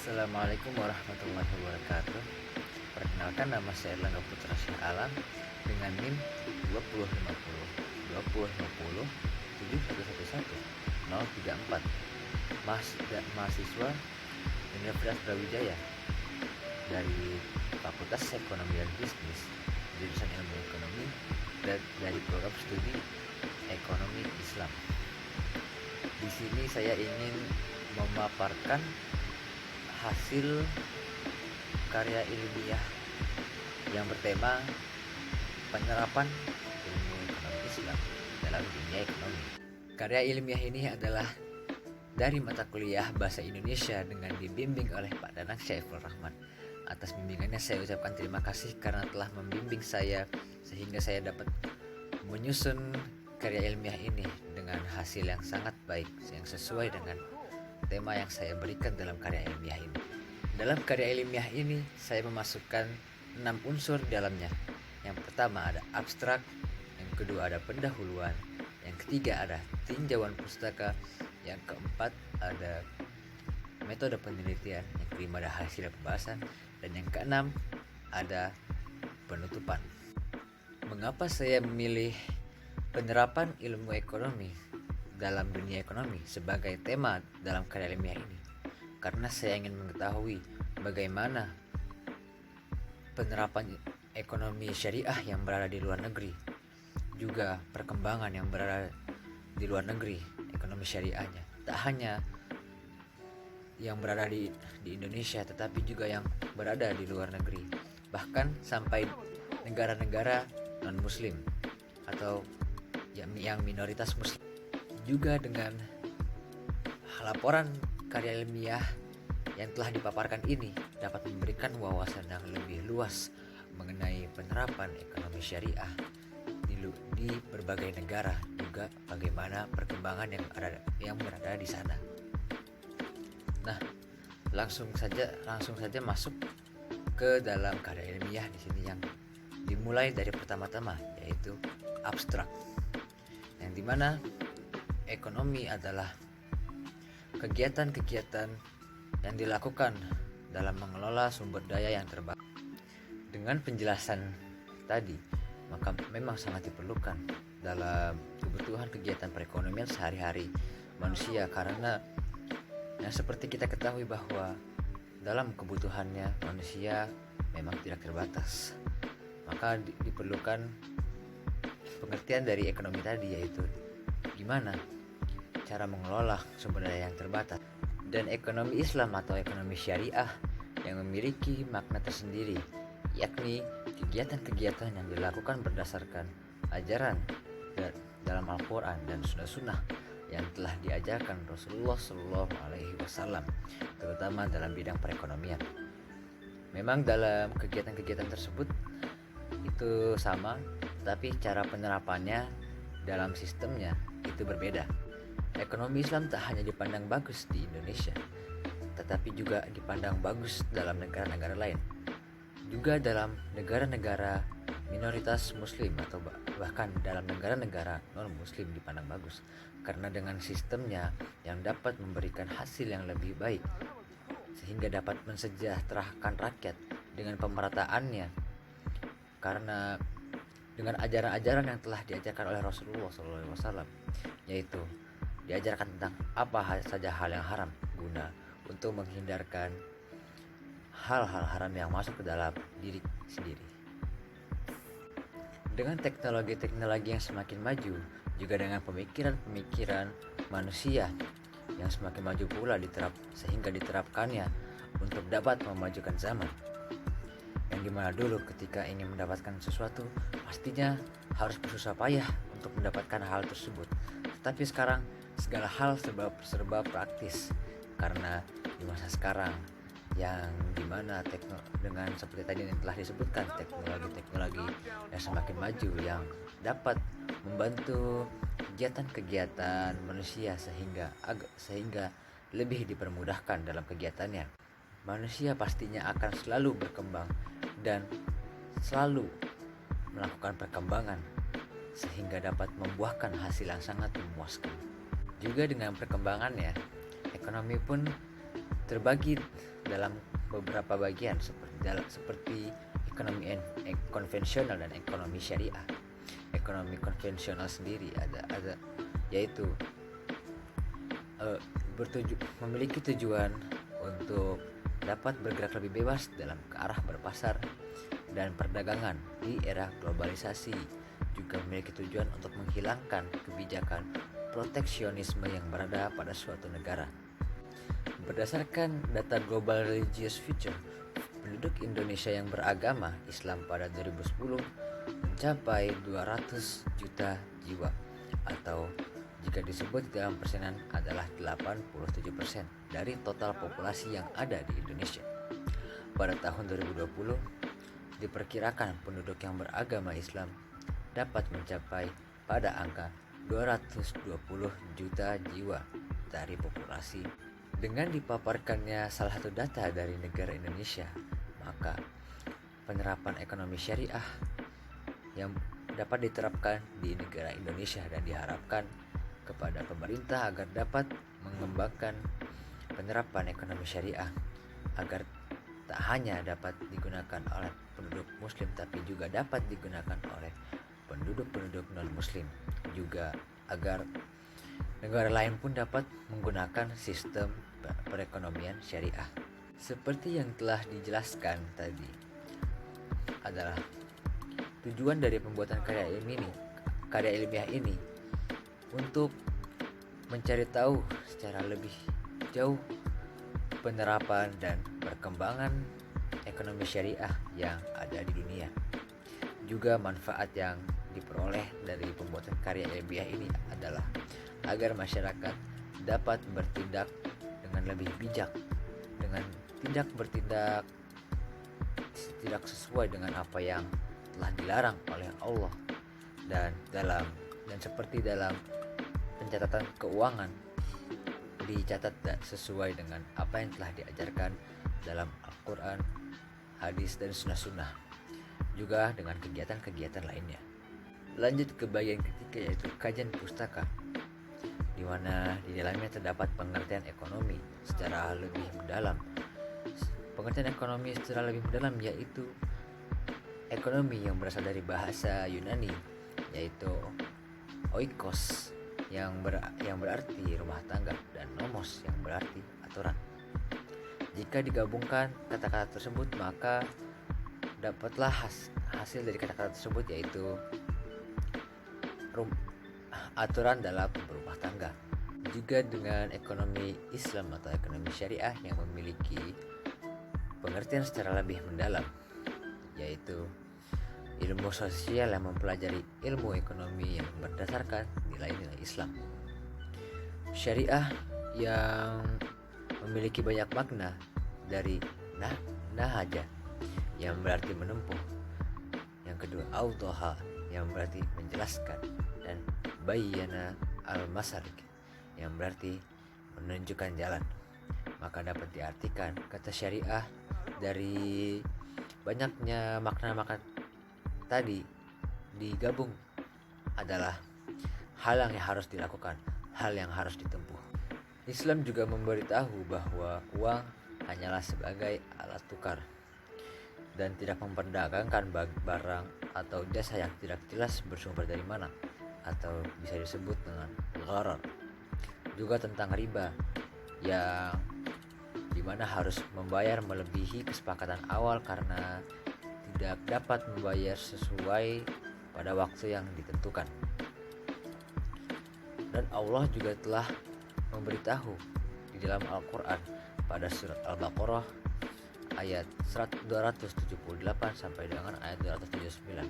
Assalamualaikum warahmatullahi wabarakatuh. Perkenalkan, nama saya Erlangga Putra Syah Alam dengan NIM 2050 2050 7111 034, mahasiswa Universitas Brawijaya dari Fakultas Ekonomi dan Bisnis, jurusan Ilmu Ekonomi, dan dari program studi Ekonomi Islam. Di sini saya ingin memaparkan hasil karya ilmiah yang bertema penerapan ilmu ekonomi Islam dalam dunia ekonomi. Karya ilmiah ini adalah dari mata kuliah Bahasa Indonesia dengan dibimbing oleh Pak Danang Syaiful Rahman. Atas bimbingannya saya ucapkan terima kasih karena telah membimbing saya sehingga saya dapat menyusun karya ilmiah ini dengan hasil yang sangat baik, yang sesuai dengan tema yang saya berikan dalam karya ilmiah ini. Dalam karya ilmiah ini saya memasukkan 6 unsur di dalamnya. Yang pertama ada abstrak, yang kedua ada pendahuluan, yang ketiga ada tinjauan pustaka, yang keempat ada metode penelitian, yang kelima ada hasil pembahasan, dan yang keenam ada penutupan. Mengapa saya memilih penerapan ilmu ekonomi dalam dunia ekonomi sebagai tema dalam karya ilmiah ini? Karena saya ingin mengetahui bagaimana penerapan ekonomi syariah yang berada di luar negeri, juga perkembangan yang berada di luar negeri ekonomi syariahnya, tak hanya yang berada di Indonesia tetapi juga yang berada di luar negeri, bahkan sampai negara-negara non muslim atau yang minoritas muslim. Juga dengan laporan karya ilmiah yang telah dipaparkan ini dapat memberikan wawasan yang lebih luas mengenai penerapan ekonomi syariah di berbagai negara, juga bagaimana perkembangan yang berada di sana. Nah, langsung saja masuk ke dalam karya ilmiah di sini, yang dimulai dari pertama-tama yaitu abstrak, yang dimana ekonomi adalah kegiatan-kegiatan yang dilakukan dalam mengelola sumber daya yang terbatas. Dengan penjelasan tadi, maka memang sangat diperlukan dalam kebutuhan kegiatan perekonomian sehari-hari manusia, karena yang seperti kita ketahui bahwa dalam kebutuhannya manusia memang tidak terbatas. Maka diperlukan pengertian dari ekonomi tadi, yaitu gimana cara mengelola sumber daya yang terbatas. Dan ekonomi Islam atau ekonomi syariah yang memiliki makna tersendiri, yakni kegiatan-kegiatan yang dilakukan berdasarkan ajaran dalam Al-Quran dan Sunnah-Sunnah yang telah diajarkan Rasulullah SAW, terutama dalam bidang perekonomian. Memang dalam kegiatan-kegiatan tersebut itu sama, tapi cara penerapannya dalam sistemnya itu berbeda. Ekonomi Islam tak hanya dipandang bagus di Indonesia, tetapi juga dipandang bagus dalam negara-negara lain, juga dalam negara-negara minoritas muslim atau bahkan dalam negara-negara non-muslim dipandang bagus, karena dengan sistemnya yang dapat memberikan hasil yang lebih baik sehingga dapat mensejahterakan rakyat dengan pemerataannya, karena dengan ajaran-ajaran yang telah diajarkan oleh Rasulullah SAW, yaitu diajarkan tentang apa saja hal yang haram guna untuk menghindarkan hal-hal haram yang masuk ke dalam diri sendiri. Dengan teknologi-teknologi yang semakin maju, juga dengan pemikiran-pemikiran manusia yang semakin maju pula sehingga diterapkannya untuk dapat memajukan zaman. Yang dimana dulu ketika ingin mendapatkan sesuatu pastinya harus bersusah payah untuk mendapatkan hal tersebut, tetapi sekarang segala hal serba praktis, karena di masa sekarang yang dimana dengan seperti tadi yang telah disebutkan, teknologi yang semakin maju yang dapat membantu kegiatan-kegiatan manusia sehingga lebih dipermudahkan dalam kegiatannya. Manusia pastinya akan selalu berkembang dan selalu melakukan perkembangan sehingga dapat membuahkan hasil yang sangat memuaskan. Juga dengan perkembangannya, ekonomi pun terbagi dalam beberapa bagian seperti ekonomi konvensional dan ekonomi syariah. Ekonomi konvensional sendiri ada yaitu memiliki tujuan untuk dapat bergerak lebih bebas dalam ke arah berpasar dan perdagangan di era globalisasi, juga memiliki tujuan untuk menghilangkan kebijakan proteksionisme yang berada pada suatu negara. Berdasarkan data Global Religious Future, penduduk Indonesia yang beragama Islam pada 2010 mencapai 200 juta jiwa, atau jika disebut dalam persenan adalah 87% dari total populasi yang ada di Indonesia. Pada tahun 2020, diperkirakan penduduk yang beragama Islam dapat mencapai pada angka 220 juta jiwa dari populasi. Dengan dipaparkannya salah satu data dari negara Indonesia, maka penerapan ekonomi syariah yang dapat diterapkan di negara Indonesia dan diharapkan kepada pemerintah agar dapat mengembangkan penerapan ekonomi syariah agar tak hanya dapat digunakan oleh penduduk muslim tapi juga dapat digunakan oleh penduduk-penduduk non-muslim, juga agar negara lain pun dapat menggunakan sistem perekonomian syariah. Seperti yang telah dijelaskan tadi, adalah tujuan dari pembuatan karya ilmiah ini untuk mencari tahu secara lebih jauh penerapan dan perkembangan ekonomi syariah yang ada di dunia. Juga manfaat yang diperoleh dari pembuatan karya ilmiah ini adalah agar masyarakat dapat bertindak dengan lebih bijak, dengan tidak bertindak tidak sesuai dengan apa yang telah dilarang oleh Allah, dan seperti dalam pencatatan keuangan dicatat sesuai dengan apa yang telah diajarkan dalam Al-Quran, hadis, dan sunnah-sunnah, juga dengan kegiatan-kegiatan lainnya. Lanjut ke bagian ketiga, yaitu kajian pustaka, di mana di dalamnya terdapat pengertian ekonomi secara lebih mendalam. Pengertian ekonomi secara lebih mendalam yaitu ekonomi yang berasal dari bahasa Yunani, yaitu oikos yang berarti rumah tangga, dan nomos yang berarti aturan. Jika digabungkan kata-kata tersebut, maka dapatlah hasil dari kata-kata tersebut, yaitu aturan dalam berumah tangga. Juga dengan ekonomi Islam atau ekonomi syariah yang memiliki pengertian secara lebih mendalam, yaitu ilmu sosial yang mempelajari ilmu ekonomi yang berdasarkan nilai-nilai Islam. Syariah yang memiliki banyak makna, dari nahaja yang berarti menempuh, yang kedua audoha yang berarti menjelaskan, dan bayyana al-masalik yang berarti menunjukkan jalan. Maka dapat diartikan kata syariah dari banyaknya makna-makna tadi digabung adalah hal yang harus dilakukan, hal yang harus ditempuh. Islam juga memberitahu bahwa uang hanyalah sebagai alat tukar dan tidak memperdagangkan barang atau jasa yang tidak jelas bersumber dari mana, atau bisa disebut dengan gharar. Juga tentang riba yang dimana harus membayar melebihi kesepakatan awal karena tidak dapat membayar sesuai pada waktu yang ditentukan. Dan Allah juga telah memberitahu di dalam Al-Quran pada surat Al-Baqarah ayat 278 sampai dengan ayat 279.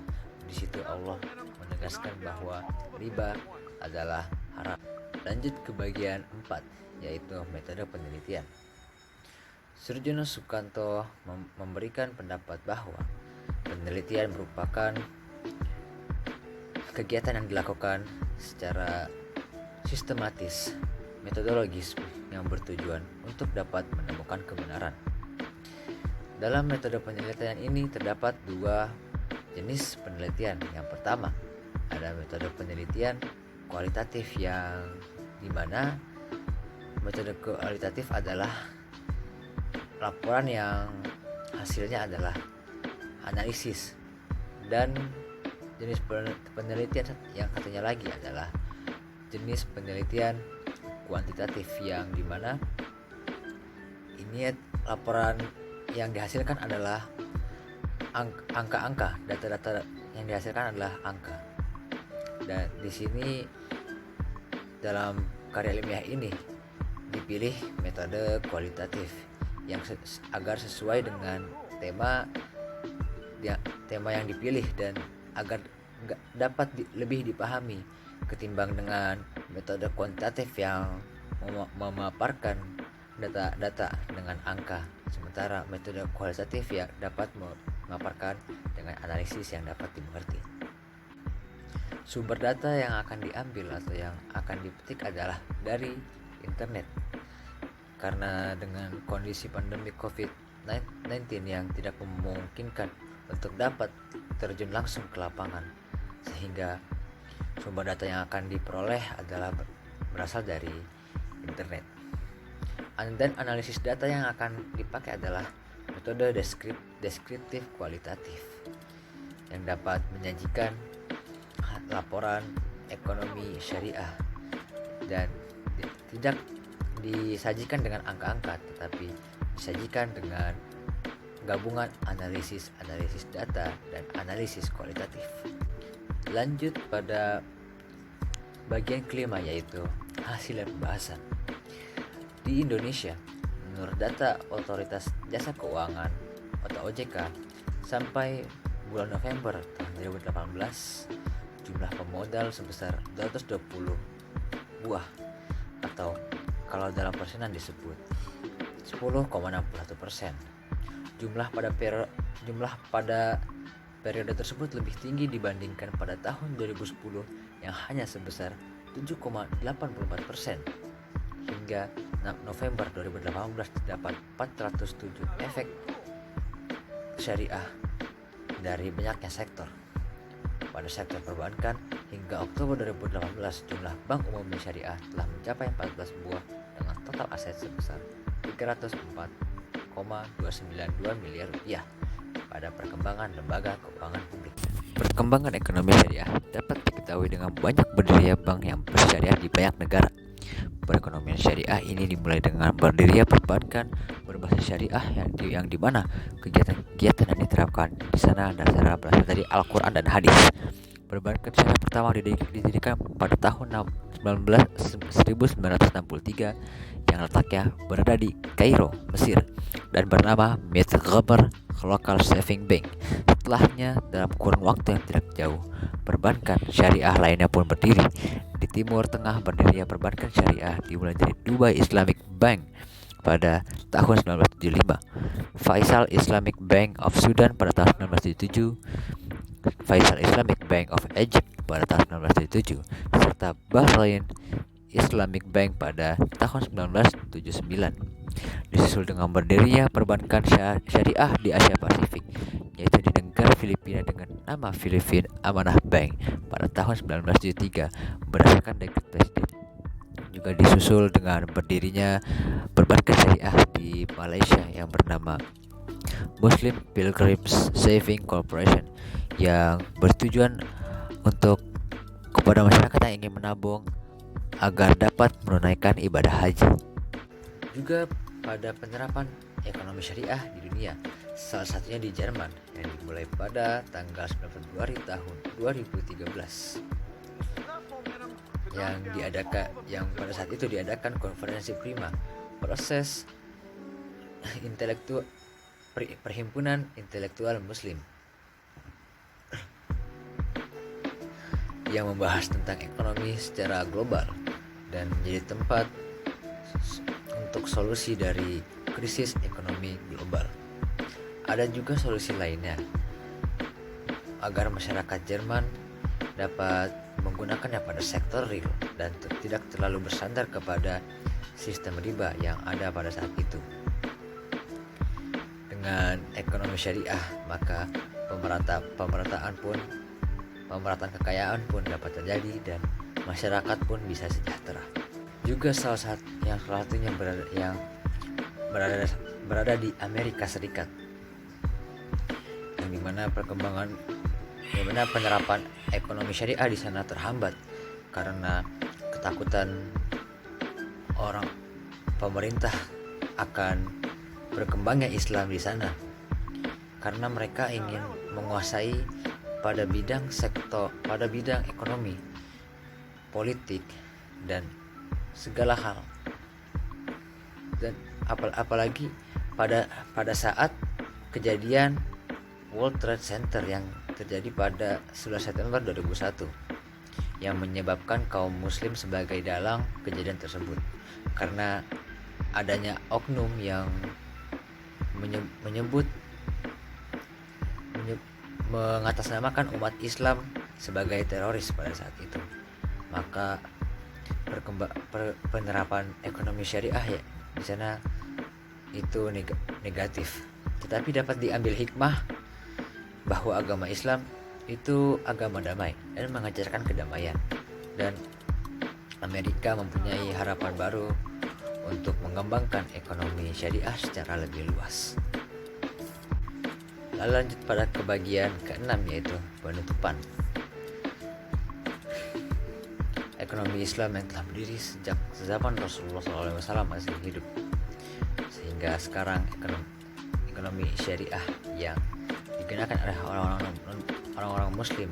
Di situ Allah menegaskan bahwa riba adalah haram. Lanjut ke bagian 4, yaitu metode penelitian. Surjono Sukanto memberikan pendapat bahwa penelitian merupakan kegiatan yang dilakukan secara sistematis, metodologis, yang bertujuan untuk dapat menemukan kebenaran. Dalam metode penelitian ini terdapat dua jenis penelitian. Yang pertama, ada metode penelitian kualitatif, yang dimana metode kualitatif adalah laporan yang hasilnya adalah analisis, dan jenis penelitian yang katanya lagi adalah jenis penelitian kuantitatif, yang dimana ini laporan yang dihasilkan adalah angka-angka, data-data yang dihasilkan adalah angka. Dan di sini dalam karya ilmiah ini dipilih metode kualitatif yang agar sesuai dengan tema yang dipilih, dan agar dapat lebih dipahami ketimbang dengan metode kuantitatif yang memaparkan data-data dengan angka, sementara metode kualitatif yang dapat memaparkan dengan analisis yang dapat dimengerti. Sumber data yang akan diambil atau yang akan dipetik adalah dari internet, karena dengan kondisi pandemi COVID-19 yang tidak memungkinkan untuk dapat terjun langsung ke lapangan, sehingga sumber data yang akan diperoleh adalah berasal dari internet. Dan analisis data yang akan dipakai adalah metode deskriptif kualitatif yang dapat menyajikan laporan ekonomi syariah, dan tidak disajikan dengan angka-angka, tetapi disajikan dengan gabungan analisis data dan analisis kualitatif. Lanjut pada bagian kelima, yaitu hasil dan pembahasan. Di Indonesia, menurut data Otoritas Jasa Keuangan atau OJK, sampai bulan November tahun 2018, jumlah pemodal sebesar 220 buah, atau kalau dalam persenan disebut 10,61%. Jumlah pada periode tersebut lebih tinggi dibandingkan pada tahun 2010 yang hanya sebesar 7,84%. Hingga November 2018 terdapat 407 efek syariah dari banyaknya sektor. Pada sektor perbankan, hingga Oktober 2018 jumlah bank umum syariah telah mencapai 14 buah dengan total aset sebesar 304,292 miliar rupiah. Pada perkembangan lembaga keuangan publik, perkembangan ekonomi syariah dapat diketahui dengan banyak berdirinya bank yang bersyariah di banyak negara. Perekonomian syariah ini dimulai dengan berdirinya perbankan berbasis syariah yang dimana kegiatan yang diterapkan di sana dasarnya berasal dari Al-Quran dan hadis. Perbankan syariah pertama didirikan pada tahun 1963 yang letaknya berada di Kairo, Mesir, dan bernama Mitghaber Local Saving Bank. Setelahnya, dalam kurun waktu yang tidak jauh, perbankan syariah lainnya pun berdiri. Di Timur Tengah berdirinya perbankan syariah dimulai dari Dubai Islamic Bank pada tahun 1975, Faisal Islamic Bank of Sudan pada tahun 1977, Faisal Islamic Bank of Egypt pada tahun 1977, serta Bahrain Islamic Bank pada tahun 1979. Disusul dengan berdirinya perbankan syariah di Asia Pasifik, yaitu di negara Filipina dengan nama Philippine Amanah Bank pada tahun 1973 berdasarkan dekret presiden. Juga disusul dengan berdirinya perbankan syariah di Malaysia yang bernama Muslim Pilgrims Saving Corporation yang bertujuan untuk kepada masyarakat yang ingin menabung agar dapat menunaikan ibadah haji. Juga pada penerapan ekonomi syariah di dunia, salah satunya di Jerman yang dimulai pada tanggal 9 Februari tahun 2013 yang pada saat itu diadakan konferensi prima proses perhimpunan intelektual muslim yang membahas tentang ekonomi secara global dan menjadi tempat untuk solusi dari krisis ekonomi global. Ada juga solusi lainnya agar masyarakat Jerman dapat menggunakannya pada sektor real dan tidak terlalu bersandar kepada sistem riba yang ada pada saat itu. Dengan ekonomi syariah, maka pemerataan kekayaan pun dapat terjadi dan masyarakat pun bisa sejahtera. Juga salah satunya berada di Amerika Serikat, yang dimana penerapan ekonomi syariah di sana terhambat karena ketakutan orang pemerintah akan berkembangnya Islam di sana, karena mereka ingin menguasai pada bidang ekonomi, politik, dan segala hal. Dan apalagi pada saat kejadian World Trade Center yang terjadi pada 11 September 2001 yang menyebabkan kaum muslim sebagai dalang kejadian tersebut, karena adanya oknum yang mengatasnamakan umat Islam sebagai teroris pada saat itu. Maka penerapan ekonomi syariah ya di sana itu negatif. Tetapi dapat diambil hikmah bahwa agama Islam itu agama damai dan mengajarkan kedamaian, dan Amerika mempunyai harapan baru untuk mengembangkan ekonomi syariah secara lebih luas. Lalu lanjut pada kebagian ke-6, yaitu penutupan. Ekonomi Islam yang telah berdiri sejak zaman Rasulullah SAW masih hidup, sehingga sekarang ekonomi syariah yang digunakan oleh orang-orang muslim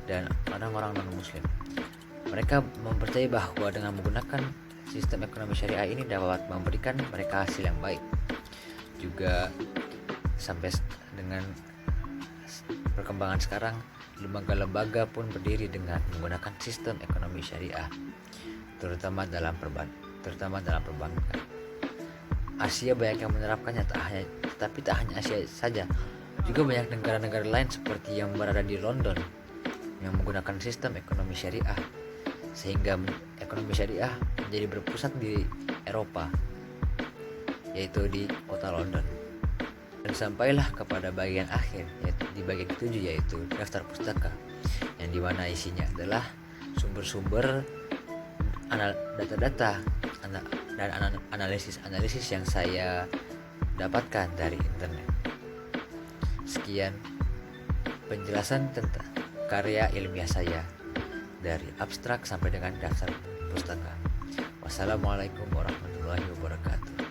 dan orang-orang non-muslim, mereka mempercayai bahwa dengan menggunakan sistem ekonomi syariah ini dapat memberikan mereka hasil yang baik. Juga sampai dengan perkembangan sekarang, lembaga-lembaga pun berdiri dengan menggunakan sistem ekonomi syariah, terutama dalam perbankan. Asia banyak yang menerapkannya, tetapi tak hanya Asia saja, juga banyak negara-negara lain seperti yang berada di London yang menggunakan sistem ekonomi syariah, sehingga ekonomi syariah menjadi berpusat di Eropa, yaitu di kota London. Dan sampailah kepada bagian akhir, yaitu di bagian ke-7, yaitu daftar pustaka, yang dimana isinya adalah sumber-sumber data-data dan analisis yang saya dapatkan dari internet. Sekian penjelasan tentang karya ilmiah saya, dari abstrak sampai dengan daftar pustaka. Wassalamualaikum warahmatullahi wabarakatuh.